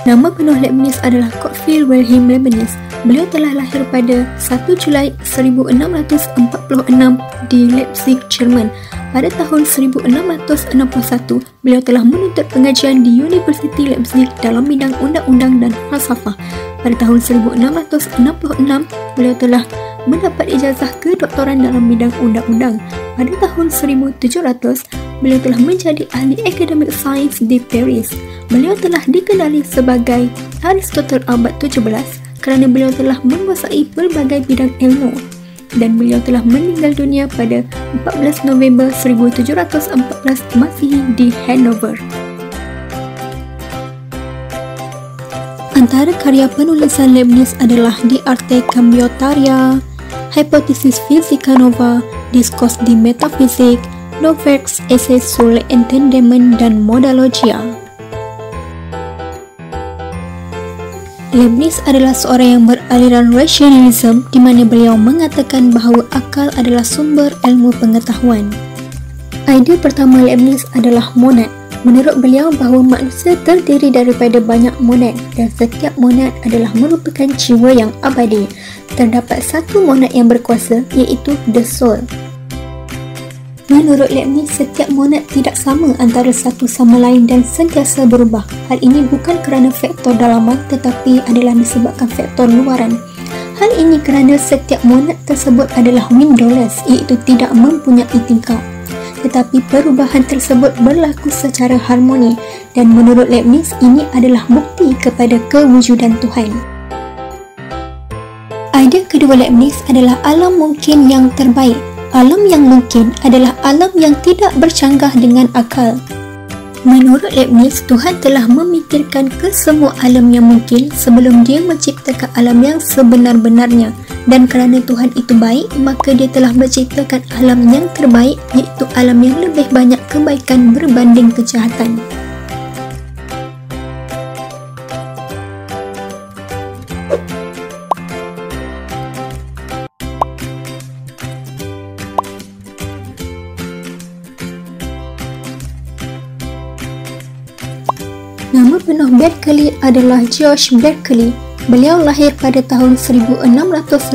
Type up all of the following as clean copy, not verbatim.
Nama penuh Leibniz adalah Gottfried Wilhelm Leibniz. Beliau telah lahir pada 1 Julai 1646 di Leipzig, Jerman. Pada tahun 1661, beliau telah menuntut pengajian di University Leipzig dalam bidang undang-undang dan falsafah. Pada tahun 1666, beliau telah mendapat ijazah kedoktoran dalam bidang undang-undang. Pada tahun 1700, beliau telah menjadi ahli akademik sains di Paris. Beliau telah dikenali sebagai Aristotle abad 17 kerana beliau telah menguasai pelbagai bidang ilmu, dan beliau telah meninggal dunia pada 14 November 1714 Masihi di Hanover. Antara karya penulisan Leibniz adalah De Arte Cambiotaria, Hypothesis Physica Nova, Discours de Metaphysique, Nouveaux Essais sur l'Entendement dan Modalogia. Leibniz adalah seorang yang beraliran rasionalisme di mana beliau mengatakan bahawa akal adalah sumber ilmu pengetahuan. Idea pertama Leibniz adalah monad. Menurut beliau bahawa manusia terdiri daripada banyak monad dan setiap monad adalah merupakan jiwa yang abadi. Terdapat satu monad yang berkuasa, iaitu the soul. Menurut Leibniz, setiap monad tidak sama antara satu sama lain dan sentiasa berubah. Hal ini bukan kerana faktor dalaman tetapi adalah disebabkan faktor luaran. Hal ini kerana setiap monad tersebut adalah windowless, iaitu tidak mempunyai tingkap. Tetapi perubahan tersebut berlaku secara harmoni, dan menurut Leibniz ini adalah bukti kepada kewujudan Tuhan. Idea kedua Leibniz adalah alam mungkin yang terbaik. Alam yang mungkin adalah alam yang tidak bercanggah dengan akal. Menurut Leibniz, Tuhan telah memikirkan ke semua alam yang mungkin sebelum dia menciptakan alam yang sebenar-benarnya. Dan kerana Tuhan itu baik, maka dia telah menciptakan alam yang terbaik, iaitu alam yang lebih banyak kebaikan berbanding kejahatan. Nama penuh Berkeley adalah George Berkeley. Beliau lahir pada tahun 1685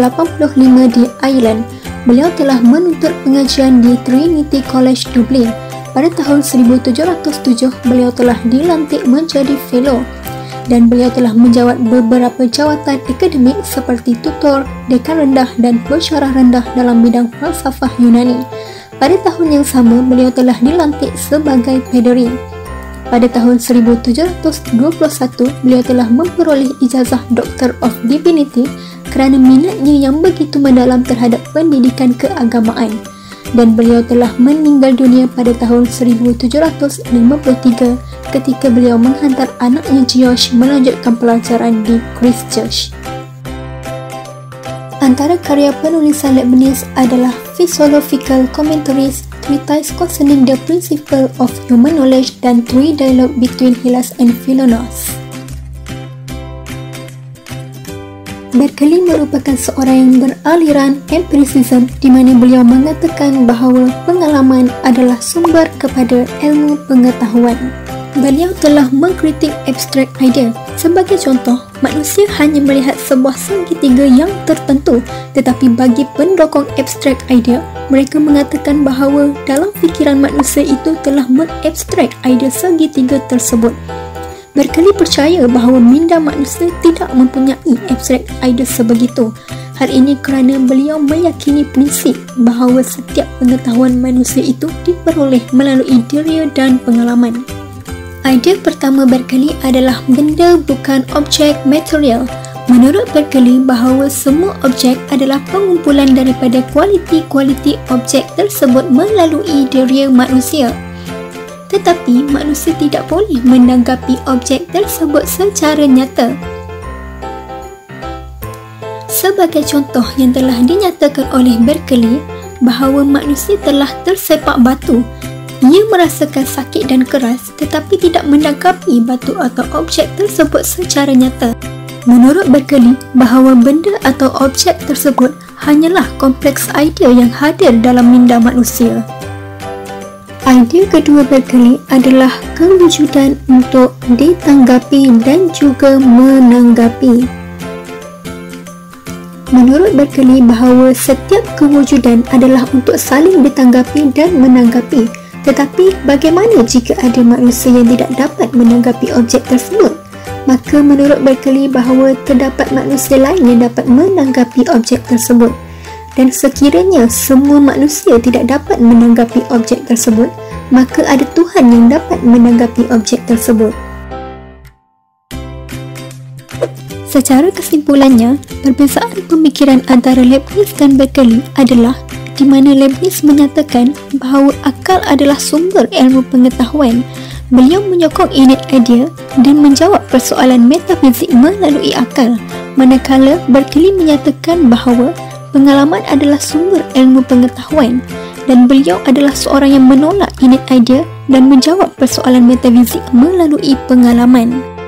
di Ireland. Beliau telah menuntut pengajian di Trinity College, Dublin. Pada tahun 1707, beliau telah dilantik menjadi fellow, dan beliau telah menjawat beberapa jawatan akademik seperti tutor, dekan rendah dan pensyarah rendah dalam bidang falsafah Yunani. Pada tahun yang sama, beliau telah dilantik sebagai padri. Pada tahun 1721, beliau telah memperoleh ijazah Doctor of Divinity kerana minatnya yang begitu mendalam terhadap pendidikan keagamaan, dan beliau telah meninggal dunia pada tahun 1753 ketika beliau menghantar anaknya George melanjutkan pelajaran di Christ Church. Antara karya penulisan Leibniz adalah Philosophical Commentaries, Treatise Concerning the Principle of Human Knowledge, dan Three Dialogue between Hylas and Philonous. Berkeley merupakan seorang yang beraliran empiricism di mana beliau mengatakan bahawa pengalaman adalah sumber kepada ilmu pengetahuan. Beliau telah mengkritik abstract idea. Sebagai contoh, manusia hanya melihat sebuah segitiga yang tertentu, tetapi bagi pendokong abstract idea, mereka mengatakan bahawa dalam fikiran manusia itu telah mengabstrak idea segitiga tersebut. Berkeley percaya bahawa minda manusia tidak mempunyai abstract idea sebegitu. Hal ini kerana beliau meyakini prinsip bahawa setiap pengetahuan manusia itu diperoleh melalui diri dan pengalaman. Idea pertama Berkeley adalah benda bukan objek material. Menurut Berkeley bahawa semua objek adalah pengumpulan daripada kualiti-kualiti objek tersebut melalui diri manusia. Tetapi manusia tidak boleh menanggapi objek tersebut secara nyata. Sebagai contoh yang telah dinyatakan oleh Berkeley bahawa manusia telah tersepak batu. Ia merasakan sakit dan keras tetapi tidak menanggapi batu atau objek tersebut secara nyata. Menurut Berkeley, bahawa benda atau objek tersebut hanyalah kompleks idea yang hadir dalam minda manusia. Idea kedua Berkeley adalah kewujudan untuk ditanggapi dan juga menanggapi. Menurut Berkeley, bahawa setiap kewujudan adalah untuk saling ditanggapi dan menanggapi. Tetapi bagaimana jika ada manusia yang tidak dapat menanggapi objek tersebut? Maka menurut Berkeley, bahawa terdapat manusia lain yang dapat menanggapi objek tersebut. Dan sekiranya semua manusia tidak dapat menanggapi objek tersebut, maka ada Tuhan yang dapat menanggapi objek tersebut. Secara kesimpulannya, perbezaan pemikiran antara Leibniz dan Berkeley adalah di mana Leibniz menyatakan bahawa akal adalah sumber ilmu pengetahuan. Beliau menyokong unit idea dan menjawab persoalan metafizik melalui akal, manakala Berkeley menyatakan bahawa pengalaman adalah sumber ilmu pengetahuan dan beliau adalah seorang yang menolak unit idea dan menjawab persoalan metafizik melalui pengalaman.